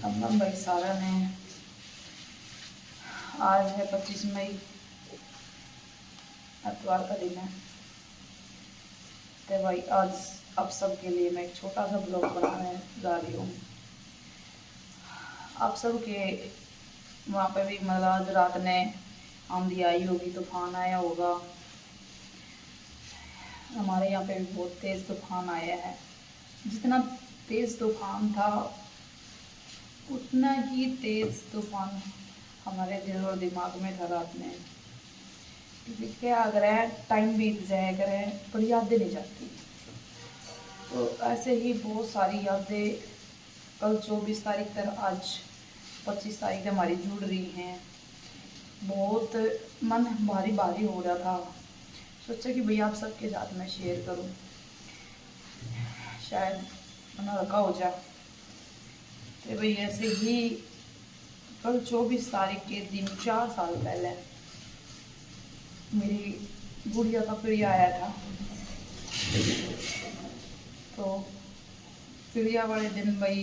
हम भाई सारा ने। आज है 25 मई, एतवार का दिन है। तो भाई आज आप सबके लिए मैं एक छोटा सा ब्लॉग बनाने जा रही हूँ। आप सब के वहाँ पे भी मतलब आज रात ने आंधी आई होगी, तूफान आया होगा। हमारे यहाँ पे भी बहुत तेज़ तूफान आया है। जितना तेज़ तूफान था उतना ही तेज़ तूफान हमारे दिल और दिमाग में था रात में। क्योंकि क्या अगर है टाइम बीत जाया करे पर यादें नहीं जाती। तो ऐसे ही बहुत सारी यादें कल 24 तारीख तक आज 25 तारीख तक हमारी जुड़ रही हैं। बहुत मन भारी भारी हो रहा था। सोचा कि भैया आप सबके साथ मैं शेयर करूं, शायद मन हल्का हो जाए। तो भाई ऐसे ही कल 24 तारीख के दिन 4 साल पहले मेरी गुड़िया का प्रिया आया था। तो प्रिया वाले दिन भाई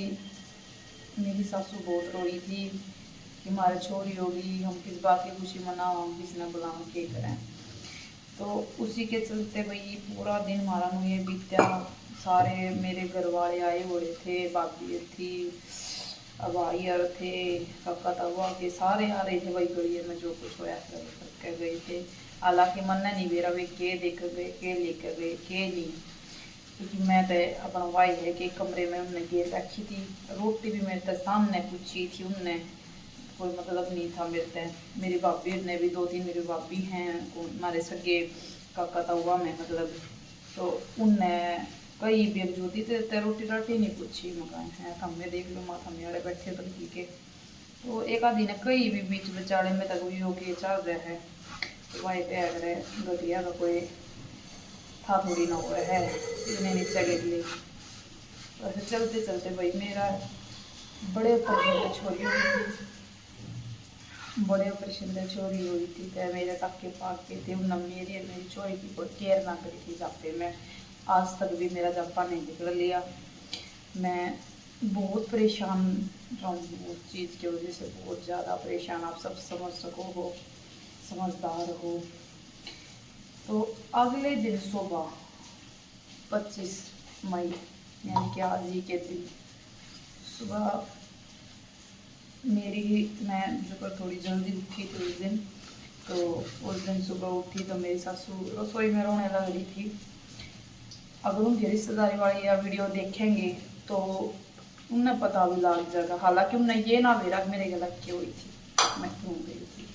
मेरी सासू बहुत रोई थी कि हमारी छोरी होगी, हम किस बात की खुशी मनाओ, हम किसने बुलाओ के करें। तो उसी के चलते भाई पूरा दिन हमारा ये बीता। सारे मेरे घर वाले आए हुए थे, भाभी थी, अब आई और थे, काका तवा के सारे आ रहे थे भाई। गलिए में जो कुछ होया करके गए थे। हालांकि मन नहीं बेरा वे के देख गए, के लेकर गए, के नहीं। क्योंकि मैं तो अपना भाई है कि कमरे में उनने गेर रखी थी। रोटी भी मेरे तो सामने पूछी थी उनने, कोई मतलब नहीं था मेरे से। मेरी भाभी ने भी 2-3 मेरी भाभी हैं हमारे सगे काका तवा में मतलब। तो उनने कई भी जोती थे रोटी राटी नहीं पूछी। मकान है थमे देख लो माँ थमे वाले बैठे बल्कि के। तो एक आधी ने कई भी बीच बेचारे में तक भी होके चल रहा है। तो भाई पे अगर घटिया का कोई था थोड़ी ना हुआ है इन्हें नीचे गिर ली। वैसे चलते चलते भाई मेरा बड़े ऑपरेशन छोरी हुई थी। बड़े ऑपरेशन से चोरी हुई थी। तो मेरे टक्के पाक के थे उन मेरी चोरी की कोई केयर ना करी थी जापे में। आज तक भी मेरा जापा नहीं निकल लिया। मैं बहुत परेशान रहूँ उस चीज़ की वजह से, बहुत ज़्यादा परेशान। आप सब समझ सको हो, समझदार हो। तो अगले दिन सुबह 25 मई यानी कि आज ही के दिन सुबह मैं जो थोड़ी जल्दी उठी थी उस दिन। तो उस दिन सुबह उठी तो मेरी सासू रसोई में रोने लग रही थी। अगर उनकी रिश्तेदारी वाले या वीडियो देखेंगे तो उन्हें पता भी लग जाएगा। हालांकि उन्हें ये ना मेरा मेरे गलत क्यों हुई थी, मैं क्यों गई थी,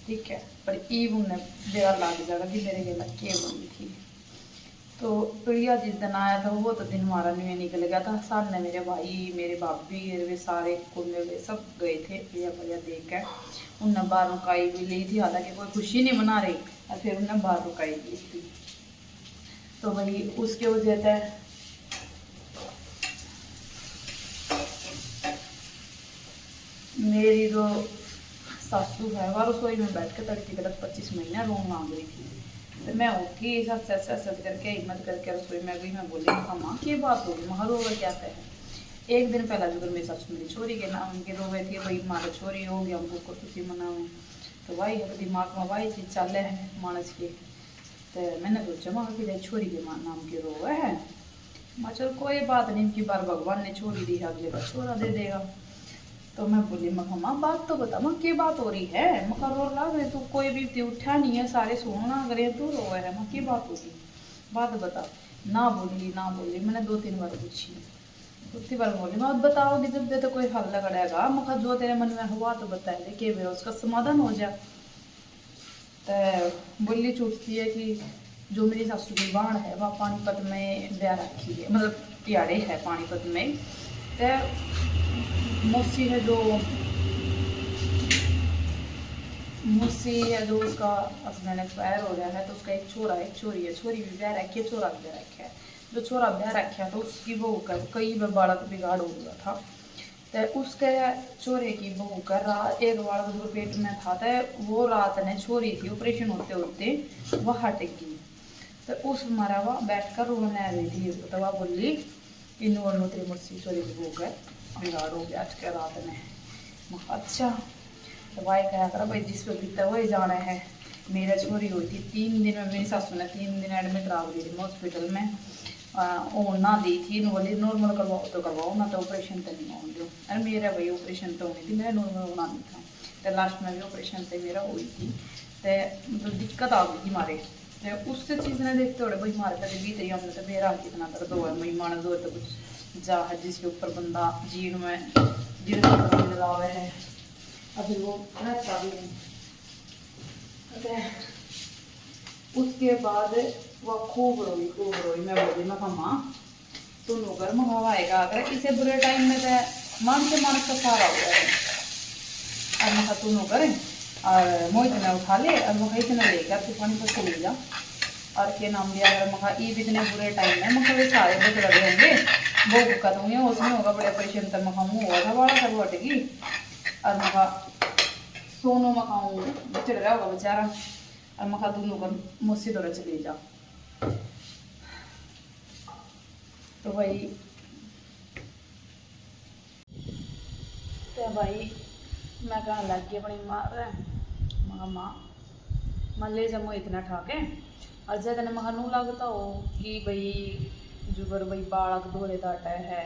ठीक है, पर ईव उन्हें बेरा लग जाएगा कि मेरे गलत क्यों हुई थी। तो प्रिया जिस दिन आया था वो तो दिन हमारा नहीं निकल गया था। सामने मेरे भाई, मेरे भाभी, वे सारे कुंडे वे सब गए थे प्रिया प्रिया देख कर। उनने बाहर रुकाई भी ली थी, हालांकि कोई खुशी नहीं मना रही और फिर उन्हें बाहर रुकाई ली थी। तो वही उसके वजह से मेरी जो सासू है वह रसोई में बैठ के तड़की तड़क 25 महीना रोन मांग रही थी। तो मैं ओके सच करके हिम्मत करके रसोई में गई। मैं बोली माँ की बात होगी, वहाँ रोवे क्या है। एक दिन पहला जो मेरी सासू मेरी छोरी के नाम उनके रोवे थी भाई हमारा छोरी हो गया, हमको को खुशी मनाओ। तो भाई अब दिमाग में वही चीज़ चल है मानस की। तो मैंने सोचा माँ कि छोरी के माँ नाम के रोवे है। मैं चल कोई बात नहीं, इनकी बार भगवान ने छोरी दी है, अगले बार छोरा दे देगा। तो मैं बोली माँ बात तो बता, माँ की बात हो रही है। मका रो ला गए तू, कोई भी उठा नहीं है, सारे सोना करे तू रो है। माँ की बात होगी, बात बता। ना बोली मैंने 2-3 बार पूछी, दूसरी बार बोली मैं बताओगी जब दे तो कोई हल लगेगा। मका जो तेरे मन में हुआ तो बता दे के उसका समाधान हो जाए। तो बोली छूटती है कि जो मेरी सासू की बाण है वह पानीपत में ब्याह रखी है, मतलब प्यारे है पानीपत में। तो मौसी है जो उसका हस्बैंड एक्सपायर हो गया है। तो उसका एक छोरा एक छोरी है, छोरी भी ब्याह रखी है, छोरा भी ब्याह रखा है। जो छोरा ब्याह रखा है तो उसकी बहू का कई बालक बिगाड़ हो गया था। तो उसके छोरे की बहू का रात एक बालक जो पेट में था तो वो रात ने छोरी थी ऑपरेशन होते होते वह हट गई। तो उस मरा वह बैठ कर रोने आ रही थी। तो वह बोली इन तेरी मौसी छोरी की बहू का बिगाड़ हो गया आज के रात में। अच्छा तो भाई क्या करा भाई, जिस पे बीता वही जाना है। मेरा छोरी हुई थी 3 दिन में, मेरी सासू ने 3 दिन एडमिट करा दी थी मैं हॉस्पिटल में। और ना दी थी बोली नॉर्मल करवाओ तो करवाओ, ना तो ऑपरेशन तो नहीं होने दो। अरे मेरा भाई ऑपरेशन तो होनी थी, मेरा नॉर्मल बनानी था। तो लास्ट में भी ऑपरेशन से मेरा हुई थी। तो मतलब दिक्कत आ गई थी मारे। तो उससे चीज़ ने देखते हो भाई मारे तक बीत रही हमने, तो मेरा कितना दर्द हुआ है। मई मान दो तो कुछ जा है जिसके ऊपर बंदा जीण में जीण लगावे है, अभी वो रहता भी नहीं। उसके बाद वह खूब रोई। मैं बोली मैं माँ तू नौकर मंगवाएगा अगर इसे बुरे टाइम में तो मान से मान का सारा हो गया है। और मैं तू नौकर और मोहित ने उठा ले और मैं इतना लेकर तू पानी पर चले जा। और के नाम दिया अगर मखा ईद इतने बुरे टाइम में मखा वे सारे बहुत लगे होंगे वो बुका दूंगे उसमें होगा बड़े ऑपरेशन तक मखा मुँह हुआ था बड़ा सब हटेगी। और मखा सोनू मखाऊँ चढ़ रहा होगा बेचारा। और मखा दोनों का मुझसे दौरा चले जा। तो भाई मैं कहा लग गई अपनी माँ माँ ले जा मुझे इतना ठाके। और जब ने मखा नू लगता हो कि भाई जुगर भाई बालक धोरे दाटा है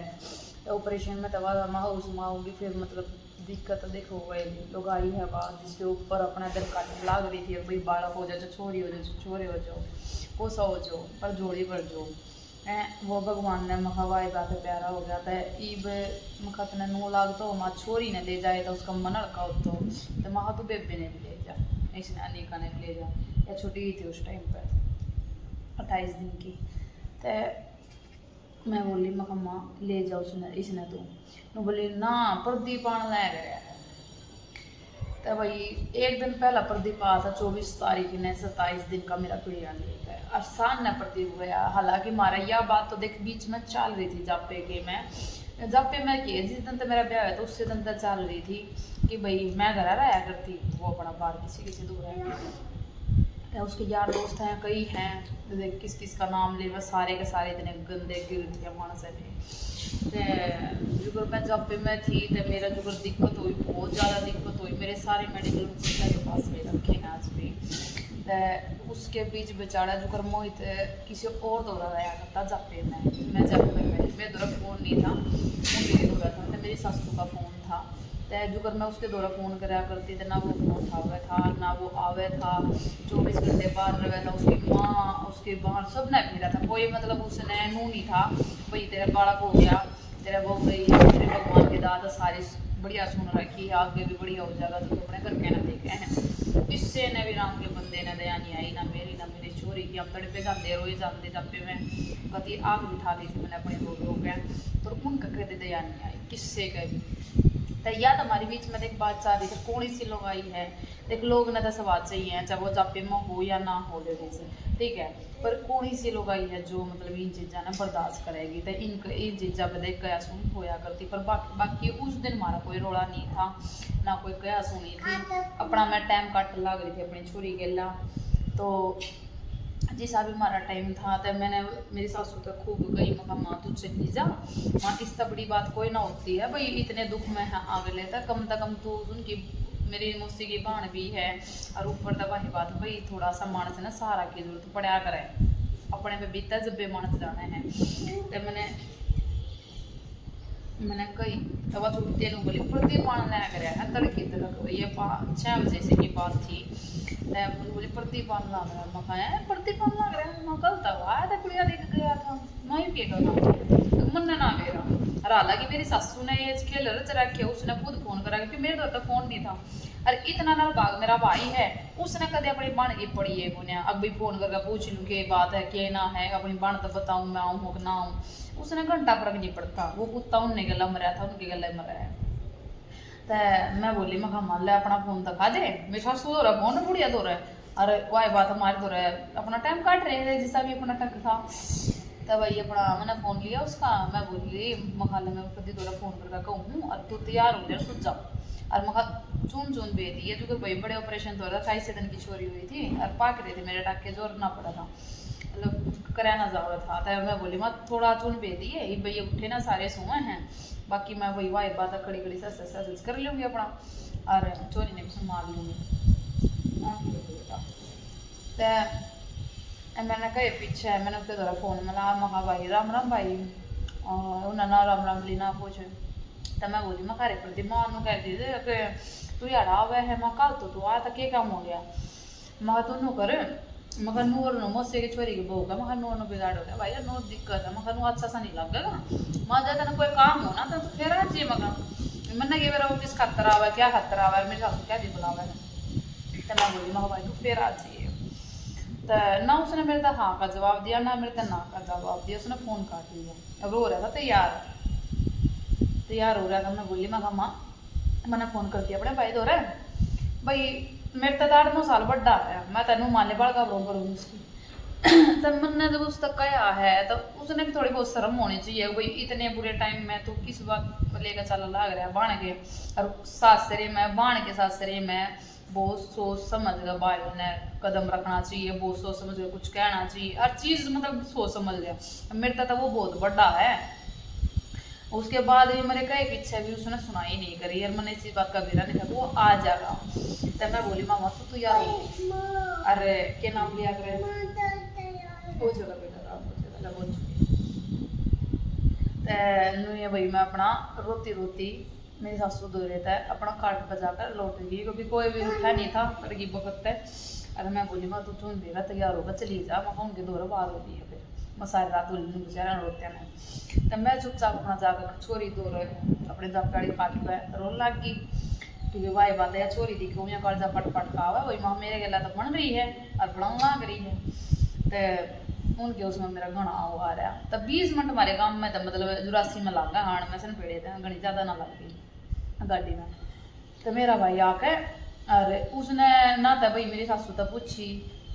तो ऑपरेशन में दवा उसमें होगी फिर मतलब दिक्कत देखो भाई लोग आई है बात जिसके ऊपर अपना दिल काटने लाग रही थी भाई बालक हो जाओ छोरी हो जाओ छोरे हो जाओ कोसा हो जाओ पर जोड़ी पर जो वो भगवान ने मखवाए बात प्यारा हो गया था। ईब मखत ने नू लाग तो माँ छोरी ने ले जाए तो उसका मन अड़का हो तो महा तो बेबे ने भी ले जा, इसने अनिका ने भी ले जा, या छोटी ही थी उस टाइम पर 28 दिन की। तो मैं बोली मखम्मा ले जाओ इसने तो बोली ना प्रदीप आने लग गया। तो भाई एक दिन पहला प्रदीप आया था 24 तारीख ने 27 दिन का मेरा पीरियड लेकर आसान ने प्रदीप गया। हालांकि हमारा यह बात तो देख बीच में चल रही थी जापे किए जिस दिन तो मेरा ब्याह है तो उससे दिन तक चल रही थी कि भाई मैं घर रहा करती वो अपना बाहर किसी दूर है। उसके यार दोस्त हैं कई हैं देख किस किस का नाम ले बस सारे के सारे इतने गंदे गिर मानस है। जुगर मैं जब पे मैं थी तो मेरा जुगर दिक्कत हुई बहुत ज़्यादा दिक्कत हुई। मेरे सारे मेडिकल के पास में रखे हैं आज भी। तो उसके बीच बेचारा जुगर मोहित किसी और दौरा रहा करता जब पे मैं जब पे मेरे दौरा फ़ोन नहीं था मेरे दौरा था तो मेरी सासू का फ़ोन था। तो जुगर मैं उसके दौरा फ़ोन कराया करती थी ना वो फ़ोन उठावे था ना वो आवे था 24 घंटे बाहर रहे था। उसकी माँ उसके बाहर सब ने फिरा था कोई मतलब उसने नू नहीं था भाई तेरा बालक हो गया तेरा वो गई तेरे भगवान के दादा सारी बढ़िया सुन रखी है आगे भी बढ़िया हो जाएगा तो अपने घर के ना देखे हैं। इससे ने भी राम के बंदे ने दया नहीं आई ना मेरी छोरी की हम तड़पे जाते रोए जाते जब मैं कति आग बिठा दी थी मैंने अपने लोग गए तो उनका कहते दया नहीं आई किससे कभी। तो याद हमारे बीच में एक बात चल रही थी कौन सी लोग आई है देख लोग ना तो सवाल चाहिए हैं चाहे वो जापे में हो या ना हो लेडीज ठीक है पर कौन सी लोग आई है जो मतलब इन चीज़ा ना बर्दाश्त करेगी। तो इन चीज़ा पर देख कया सुन होया करती पर बाकी उस दिन हमारा कोई रोड़ा नहीं था ना कोई कया सुनी थी अपना मैं टाइम कट लग रही थी अपनी छोरी के ला। तो जैसा भी हमारा टाइम था तो मैंने मेरी सासू तक खूब गई मका माँ तू चली जा माँ इससे बड़ी बात कोई ना होती है भाई इतने दुख में है आगे लेता कम से कम तू उनकी मेरी मौसी की बहन भी है और ऊपर तो वही बात भाई थोड़ा सा मानस ना सहारा की जरूरत पड़ा करे अपने पे बीता जब बे मानस जाने हैं। तो मैंने कही तब छुट्टी बोली प्रदीप आने लगा कराया है तड़के तक ये 6 बजे से की बात थी। बोली प्रदीप आने लग रहा मैं कहा प्रदीप आने लग रहा मैं कल तक आया था कुड़िया देख गया था मैं ही क्या करना मन ना मेरा। और हालांकि मेरी सासू ने ये खेल रच रखे उसने खुद फोन करा क्योंकि मेरे तो फ़ोन नहीं था। और इतना नाल भाग मेरा भाई है उसने कदे अपनी बन की पड़ी है बुनिया अब भी फोन करके पूछ लूँ कि बात है कि ना है अपनी बन तो बताऊँ मैं आऊँ हो ना आऊँ उसने घंटा फर्क नहीं पड़ता वो कुत्ता उनने गला मरा था उनके गले मरा है। तो मैं बोली मैं मान लिया अपना फोन दिखा दे मेरे सासू दो रहा फोन बुढ़िया दो रहा है और वही बात हमारे दो रहा है अपना टाइम काट रहे थे जिसका भी अपना टक था। तो भाई अपना मैंने फ़ोन लिया उसका मैं बोली मखाले में प्रति दौरा फ़ोन करके कहूँ और तू तैयार हो जाए तू जाओ। और मखा चुन बेच दी जो भाई बड़े ऑपरेशन तो हो रहा था 28 दिन की छोरी हुई थी और पाक रही थी मेरे टाके जोर ना पड़ा था। मतलब कराना ज़रूर था। तो मैं बोली मत थोड़ा चुन बे दिए भैया उठे ना सारे सोए हैं, बाकी मैं वही वाई बात खड़ी खड़ी सच कर लूँगी अपना, और चोरी ने भी संभाल लूँगी। तो मैंने कहे पीछे मैंने उसके द्वारा फ़ोन मिला, महा भाई राम राम भाई, उन्हें ना राम राम ली ना कुछ। तो मैं बोली मैं खारे प्रति मां कह दी कि तू यार आवे है, मैं कल तो तू आया था क्या काम हो गया, मैं तू नू कर मगर नूर नो मौसे की छोरी की बहू का मगर नूर नो बिगाड़ हो गया भाई, नूर दिक्कत है मगर नू अच्छा सा नहीं लगेगा, मां ज्यादा ना कोई काम हो ना तो फिर आ जी मगर मैंने ये मेरा वो किस खतर आवा क्या खतर आवा मेरे सासू क्या दी बुलावा है। तो मैं बोली मगर भाई तू फिर आ जी। तो ना उसने मेरे तो हाँ का जवाब दिया ना मेरे तो ना का जवाब दिया, उसने फ़ोन काट लिया। अब रो रहा था तैयार हो रहा था। मैं बोली मैं माँ मैंने फ़ोन कर दिया अपने भाई दो भाई मेरे तो 8-9 साल बड़ा है, मैं तेन माने बाल का बरोबर हूँ उसकी। तो मैंने जब उस तक कहा है तो उसने भी थोड़ी बहुत शर्म होनी चाहिए भाई, इतने बुरे टाइम में तो किस बात लेकर चल लग रहा है बाण के, और सासरे में बाण के सासरे में बहुत सोच समझ कर भाई ने कदम रखना चाहिए, बहुत सोच समझ कर कुछ कहना चाहिए, हर चीज़ मतलब सोच समझ लिया। मेरे तो वो बहुत बड़ा है। उसके बाद भी मेरे कई पीछे भी उसने सुनाई नहीं करी यार, मैंने इसी बात का बेरा नहीं था वो आ जाएगा। तो मैं बोली मामा तू यार अरे क्या नाम लिया करे हो जाएगा बेटा राम हो जाएगा बोल तो ये भाई मैं अपना रोती रोती मेरी सासू दो रहता है अपना कार्ड बजा कर लौट गई, क्योंकि कोई भी उठा नहीं था पर की वक्त है। अरे मैं बोली माँ तू चुन देगा तैयार होगा चली जा, मैं उनके दौरे बाहर होती है, फिर मैं सारी रात बोली बेचारा रोते हैं। तो मैं चुपचाप अपना जाकर छोरी दौर अपने जब गाड़ी फाट पे रोन लग गई, क्योंकि भाई बात है छोरी दी क्यों कर्जा पट पट का हुआ वही माँ मेरे गला तो बन रही है और बड़ा लाग रही है। तो उनके उसमें मेरा घना वो आ रहा तो 20 मिनट हमारे काम में तो मतलब 84 में लग गया हाण में सन पेड़े थे घनी ज़्यादा ना लग गई गाड़ी में। तो मेरा भाई आके और उसने ना तो भाई मेरी सासू तो पूछी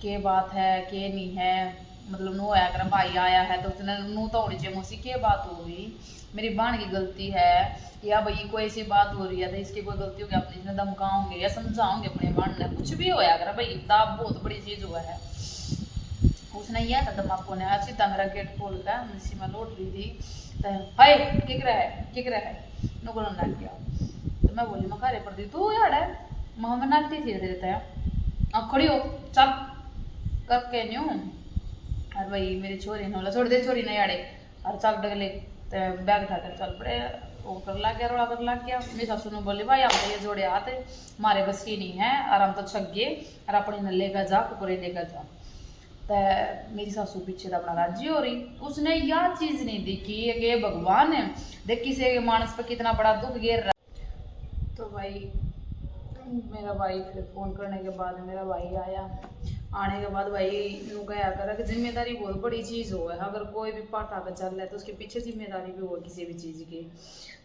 के बात है के नहीं है, मतलब नू आया कर भाई आया है तो उसने नू तो होनी चाहिए मुझसे क्या बात हो गई, मेरी बहन की गलती है या भाई कोई ऐसी बात हो रही है तो इसकी कोई गलती होगी अपनी इसमें धमकाओगे या समझाओगे अपने बहन ने, कुछ भी होया कर भाई दाब बहुत बड़ी चीज़ हुआ है। उसने यह था दमाको ने सीधा मेरा गेट खोल कर मिसी में लौट रही थी तो हाय किक रहा है नुकल नाट गया। तो मैं बोली मैं घरे पर दी तू यार है मैं नाटती थी देता है अब खड़ी हो चल करके न्यू और भाई मेरी छोरी ने बोला छोड़ दे छोरी नहीं आड़े और चल डगले तो बैग उठाकर चल पड़े वो कर लग गया रोड़ा कर लग गया। मेरी सासू ने बोली भाई हम तो ये जोड़े आते मारे बस की नहीं है और हम तो छग गए और अपने न लेकर जा कुकुरे लेकर जा। तो मेरी सासू पीछे तो अपना राजी हो रही, उसने यह चीज़ नहीं देखी कि भगवान है देख किसी मानस पर कितना बड़ा दुख गिर रहा। तो भाई मेरा भाई फिर फ़ोन करने के बाद मेरा भाई आया, आने के बाद भाई यूँ गया करा कि जिम्मेदारी बहुत बड़ी चीज़ हो है, अगर कोई भी पाटा का चल रहा है तो उसके पीछे जिम्मेदारी भी हो किसी भी चीज़ की।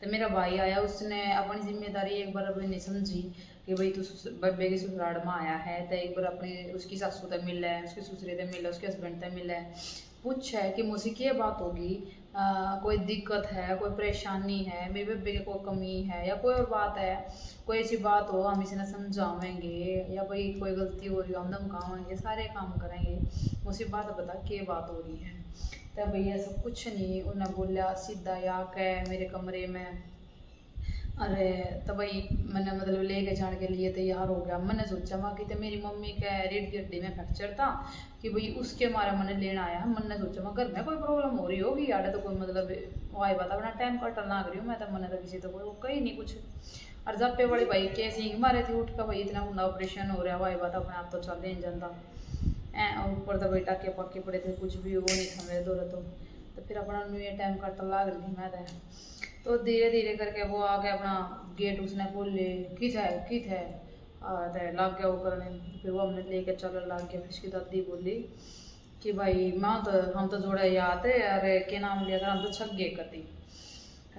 तो मेरा भाई आया उसने अपनी जिम्मेदारी एक बार अपनी नहीं समझी कि भाई तू बब्बे की ससुराल में आया है तो एक बार अपनी उसकी सासू तक मिल है उसकी ससुरे तक मिल है उसके हस्बैंड तक मिल है पूछ है कि मुझसे क्या बात होगी, कोई दिक्कत है कोई परेशानी है मेरे बेबे की कोई कमी है या कोई और बात है, कोई ऐसी बात हो हम इसे ना समझावेंगे या भाई कोई गलती हो रही हो हम धमकावेंगे सारे काम करेंगे, मुझे बात बता क्या बात हो रही है। तो भैया सब कुछ नहीं उन्हें बोला सीधा आके मेरे कमरे में। अरे तो भाई मैंने मतलब लेके जाने के लिए तैयार हो गया, मैंने सोचा वहाँ कि तो मेरी मम्मी के रीढ़ की हड्डी में फ्रैक्चर था कि भाई उसके मारे मैंने लेना आया, मैंने सोचा मैं घर में कोई प्रॉब्लम हो रही होगी यार तो कोई मतलब वाई बात अपना टाइम कटन लग रही हूँ मैं तो मैंने तो किसी तो कोई कहीं नहीं कुछ। और जब पे बड़े भाई कैसे मारे थे उठ का भाई इतना बड़ा ऑपरेशन हो रहा वाई बात अपने आप तो चल नहीं जाता और ऊपर तो भाई टाके पक्के पड़े थे कुछ भी वो नहीं था मेरे दौरे तो फिर अपना न्यू टाइम कटन लग रही थी मैं तो धीरे धीरे करके वो आके अपना गेट उसने खोल ले कित है लग गया वो करने, फिर वो हमने लेके चल लग गया। फिर उसकी दादी बोली कि भाई माँ तो हम तो जोड़े याद है अरे क्या नाम लिया था हम तो छक गए कती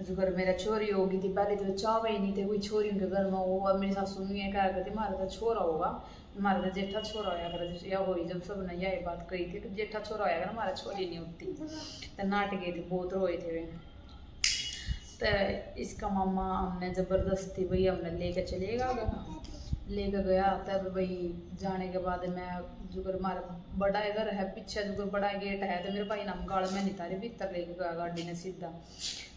जो घर मेरा छोरी होगी थी पहले तो चाव ही नहीं थे कोई छोरी उनके घर में वो, अब मेरी सासू ने कहा करती हमारा तो छोरा होगा हमारा तो जेठा छोरा होया कर या हो जब सब ने यही बात कही थी कि जेठा छोरा होया कर हमारा छोरी नहीं होती तो नाट गए थे बहुत रोए थे वे। तो इसका मामा हमने ज़बरदस्ती भाई हमने लेके चलेगा लेकर गया। तब भाई जाने के बाद मैं जो घर हमारा बड़ा घर है पीछे जो बड़ा गेट है, तो मेरे भाई नाम गाड़ में नहीं तारे भीतर लेके गया गाड़ी ने सीधा।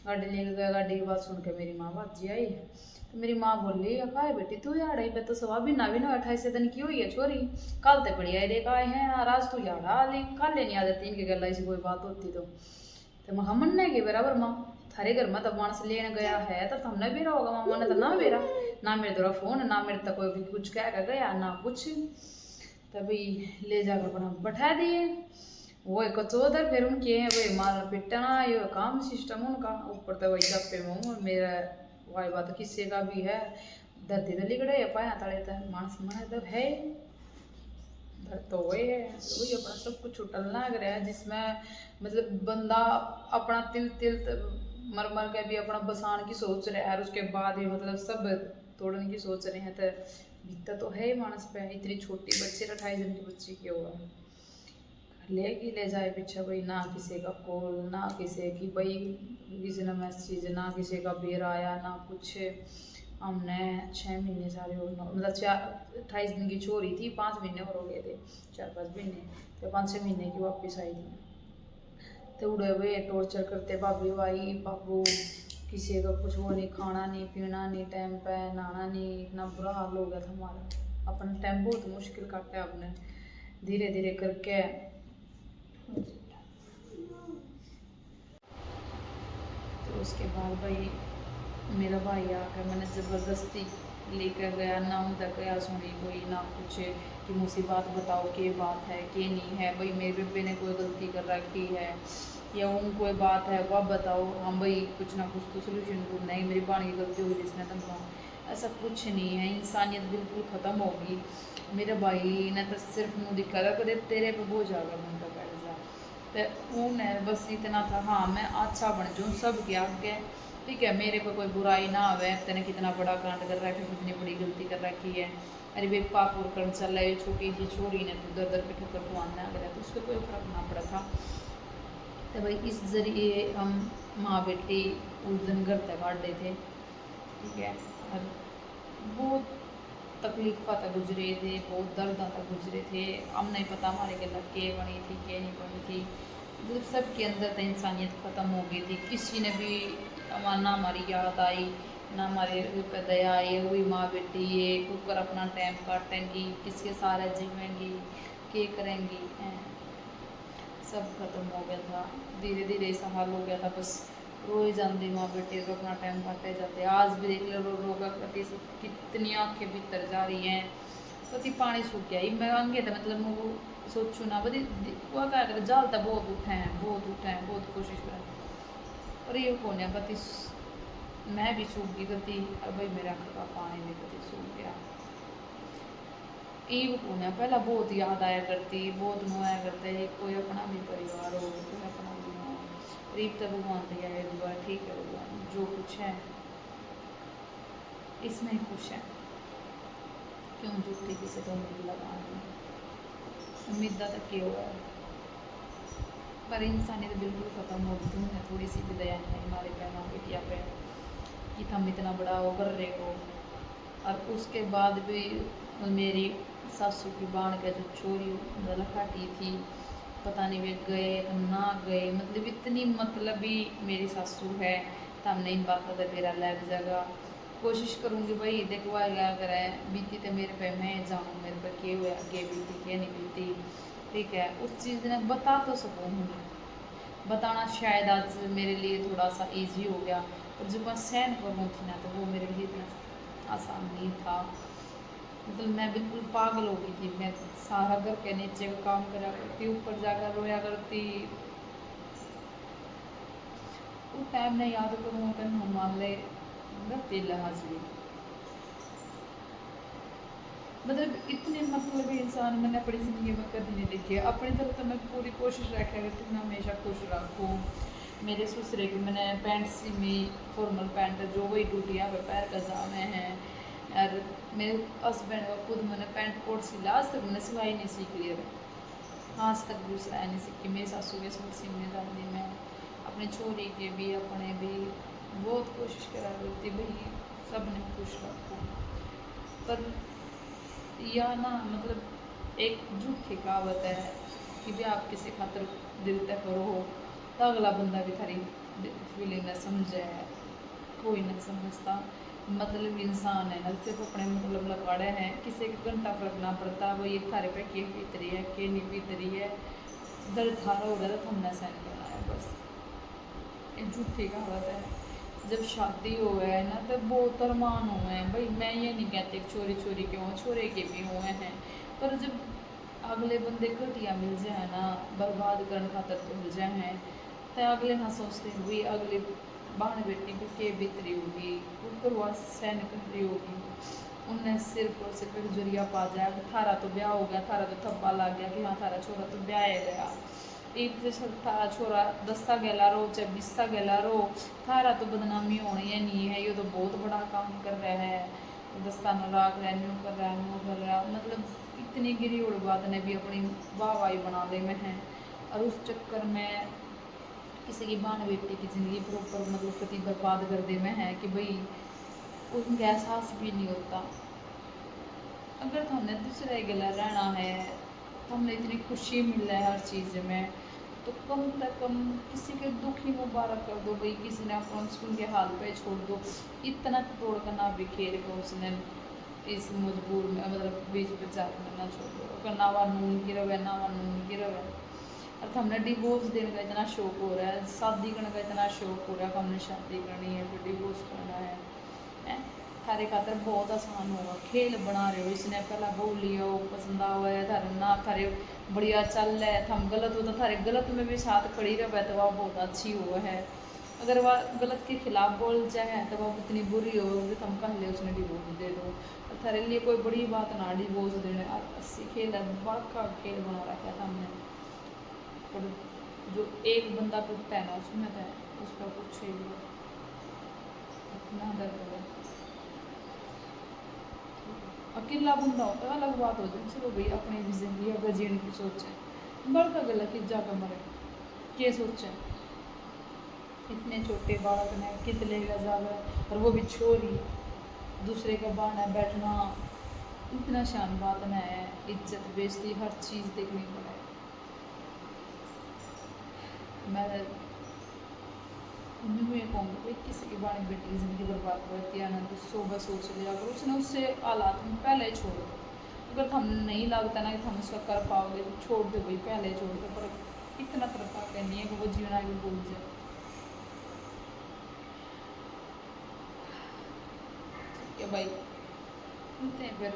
गाड़ी लेके गया, गाड़ी की बात सुन के मेरी माँ बाजी आई। तो मेरी माँ बोली अखा बेटी तू यार आई तो सवा भी ना 28 दिन की हुई है छोरी, कल तो बढ़िया रे का है यार, आज तू यार आली कल नहीं आ जाती इनके गला ऐसी कोई बात होती तो मैं मन नहीं के बराबर माँ थारे घर में तो मानस लेने गया है तो हमने भी होगा मामा ने तो ना मेरा ना मेरे द्वारा फोन ना मेरे तक कोई भी कुछ कह कर गया ना कुछ। तभी ले जाकर अपना बैठा दिए वो एक चौधर फिर उनके हैं वही मार पिटना ये काम सिस्टम उनका ऊपर तो वही डप्पे में मेरा वाई बात किसी का भी है धरती तो लिगड़े या पाया तड़े तो मानस माने तो है तो वही है वही अपना सब कुछ उठल लग रहा है जिसमें मतलब बंदा अपना तिल तिल मर मर के भी अपना बसान की सोच रहा है और उसके बाद भी मतलब सब तोड़ने की सोच रहे हैं तो बीतता तो है ही मानस पे इतनी छोटी बच्ची 28 दिन की बच्ची की हुआ लेगी ले जाए पीछे भाई ना किसी का कॉल ना किसी की भाई किसी ने मैसेज ना किसी का बेर आया ना कुछ। हमने 6 महीने सारे मतलब 28 दिन की छोरी थी 5 महीने और हो गए थे 4-5 महीने तो 5-6 महीने की वापस आई थी। तो उड़े हुए टॉर्चर करते भाभी भाई बाबू किसी का कुछ वो नहीं खाना नहीं पीना नहीं टाइम पे नहाना नहीं इतना बुरा हाल हो गया था हमारा। अपना टाइम बहुत मुश्किल काटा आपने धीरे धीरे करके। तो उसके बाद भाई मेरा भाई आकर मैंने ज़बरदस्ती लेकर गया ना उनका क्या सुनी कोई ना कुछ कि मुझसे बात बताओ क्या बात है क्या नहीं है भाई मेरे बेबे ने कोई गलती कर रखी है या उन कोई बात है वह बताओ हम भाई कुछ ना कुछ तो सोल्यूशन ढूंढना है मेरी बाण की गलती हुई जिसने तुम ऐसा कुछ नहीं है इंसानियत बिल्कुल ख़त्म होगी। मेरे भाई ने तो सिर्फ मुँह दिखा था कदे तेरे पे बोझ आ गया मन का बैठ जा तो उन्हें बस इतना था हाँ मैं अच्छा बन जाऊँ सब के आगे ठीक है मेरे को कोई बुराई ना आवे तेने कितना बड़ा कांड कर रखा है कितनी बड़ी गलती कर रखी है अरे वे पाप और कर्म चल रहा है छोटी सी छोरी ने तो दर दर पे ठोकर को आना गया तो उसको कोई फर्क ना पड़ा था। तो भाई इस जरिए हम माँ बेटी उस दिन घर तक काटे थे ठीक है और बहुत तकलीफ तक गुजरे थे बहुत दर्द तक गुजरे थे। हम नहीं पता हमारे के लग के बनी थी क्या नहीं बनी थी मतलब सबके अंदर तो इंसानियत ख़त्म हो गई थी किसी ने भी ना हमारी याद आई ना हमारे ऊपर दया आई हुई माँ बेटी ये ऊपर अपना टाइम काटेंगी किसके सारे जीवेंगी क्या करेंगी सब खत्म हो गया था धीरे धीरे ऐसा हाल हो गया था बस रोए जाते माँ बेटे तो अपना टाइम काटे जाते आज भी देख लो रो का कति कितनी आँखें भीतर जा रही हैं कति पानी सूख गया मैं आगे था मतलब वो सोचू ना बदी वो क्या कर जाल तो बहुत उठे हैं बहुत कोशिश करें और ये कौन है कति मैं भी सूख गई कति और भाई मेरा का पानी भी कति सूख गया ये कौन है पहला बहुत याद आया करती बहुत नोया करते है कोई अपना भी परिवार हो कोई अपना भी हो गरीब तो भगवान दिया है दुआ ठीक है भगवान जो कुछ है इसमें ही खुश है क्यों झूठी किसी तो उम्मीद लगानी उम्मीद तक क्या हुआ है पर इंसानियत तो बिल्कुल ख़त्म हो गई तुमने थोड़ी सी भी दया नहीं हमारे बहनों बेटिया पे कि हम इतना बड़ा वो कर रहे हो। और उसके बाद भी मेरी सासू की बाण का जो चोरी मतलब काटी थी पता नहीं वे गए तो ना गए मतलब इतनी मतलब ही मेरी सासू है तो हमने इन बातों का तेरा लग जाएगा कोशिश करूँगी भाई देखो क्या करें बीती तो मेरे पे मैं जाऊँ मेरे पे क्या हुआ क्या बीती क्या नहीं बीती ठीक है उस चीज़ ने बता तो सकूँ बताना शायद आज मेरे लिए थोड़ा सा इजी हो गया और जब मैं सहन करूँ थी ना तो वो मेरे लिए इतना आसान नहीं था मतलब मैं बिल्कुल पागल हो गई थी मैं सारा घर के नीचे का काम करा करती ऊपर जाकर रोया करती उस टाइम में याद करूँ तो हमारे हाजिरी मतलब इतने मतलब इंसान मैंने अपनी ज़िंदगी में कभी नहीं देखे अपनी तरफ तो मैं पूरी कोशिश रखा करती मैं हमेशा खुश रखूँ। मेरे ससुरे की मैंने पैंट सी में फॉर्मल पैंट जो वही टूटिया पर पैर का जामे हैं और मेरे हस्बैंड का खुद मैंने पैंट कोट सिला आज तक मैंने सिलाई नहीं सीख लिया आज तक भी सिलाई नहीं सीखी मेरी सासू के सूट सीने जाती मैं अपने छोरी के भी अपने भी बहुत कोशिश करा करती भाई सब ने खुश रखूँ पर या ना मतलब एक झूठी कहावत है कि भी आप किसी खातर दिल तक करो तो अगला बंदा भी थारी फीलिंग न समझे, कोई नहीं समझता। मतलब इंसान है ना सिर्फ अपने मतलब लगाड़े हैं, किसी का घंटा फर्क ना पड़ता वो ये थारे पे के बीत रही है के नहीं बीत रही है, दर्द थारा हो गया तो हमने सहन करना है बस। ये झूठी कहावत है। जब शादी हो है ना तो बहुत अरमान हुए हैं भाई, मैं ये नहीं कहती चोरी चोरी के हों, छोरे के भी हुए हैं, पर जब अगले बंदे घटिया मिल जाए ना, बर्बाद करने खातर तो मिल जाए हैं, तो अगले ना सोचते हुई अगले बहन बेटी को के बीतरी होगी, ऊपर वह सहन कर रही होगी, उनने सिर्फ और सिर्फ एक जरिया पा जाए कि थारा तो ब्याह हो गया, थारा तो थप्पा लग गया कि हाँ थारा छोरा तो ब्याह गया, एक थारा छोरा 10 गेला रो चाहे 20 गेला रो, थारा तो बदनामी होनी है नहीं है, ये तो बहुत बड़ा काम कर रहा है, दस्तान राख रहा है, न्यू कर रहा है, न्यू कर रहा है, मतलब इतनी गिरी उड़ बात ने भी अपनी वाहवाही बना ले में है। और उस चक्कर में किसी की बहन बेटी की ज़िंदगी प्रॉपर मतलब कति बर्बाद कर दे में है कि भाई उनका एहसास भी नहीं होता। अगर हमने दूसरे गला रहना है, हमने इतनी खुशी मिल रहा है हर चीज़ में, तो कम से कम किसी के दुख ही मुबारक कर दो भाई, किसी ने अपन सुन के हाल पे छोड़ दो, इतना तोड़ कर ना बिखेर कर उसने इस मजबूर में मतलब बीच बाजार में ना छोड़ दो, अगर नावा नून गिरव है नावा नून गिरव है। और हमने डिवोर्स देने का इतना शौक हो रहा है, शादी करने का इतना शौक हो रहा है कि हमने शादी करनी है फिर डिवोर्स करना है। थारे खातर बहुत आसान होगा, खेल बना रहे हो, इसने पहला बोल लिया हो पसंद आवा है थारे ना, थारे बढ़िया चल रहा है, थम गलत हो तो थारे गलत में भी साथ खड़ी रहे तो वह बहुत अच्छी हुआ है, अगर वह गलत के खिलाफ बोल जाए तो वह इतनी बुरी हो कि तुम कह ले उसने डिवोर्स दे दो, और थारे लिए कोई बड़ी बात ना डिवोर्स देने, अस्सी खेल है बड़ा खेल बना रखा था हमने। पर जो एक बंदा टूटता है ना उसमें तो उसका कुछ ही इतना दर्द है। अकेला बंदा होता है अलग बात हो जाए, चलो भाई अपनी भी जिंदगी अगर जीने की सोचें, बड़का गला कि जाकर मरे ये सोचें, इतने छोटे बालक ने कितने का जावे और वो भी छोरी दूसरे का बहाना बैठना, इतना शान बात न है, इज्जत बेइज्जती हर चीज़ देखनी पड़े। मैं ये कहूँगी भाई किसी की बाणी बेटी की ज़िंदगी बर्बाद करती है ना तो सुबह सोच लिया करो, उसने उससे हालात में पहले ही छोड़ दो, अगर हम नहीं लगता ना कि हम उसका कर पाओगे तो छोड़ दो भाई, पहले छोड़ दो, पर इतना तरफा करनी है कि वो जीना भी भूल जाए। ठीक है भाई, मिलते हैं फिर।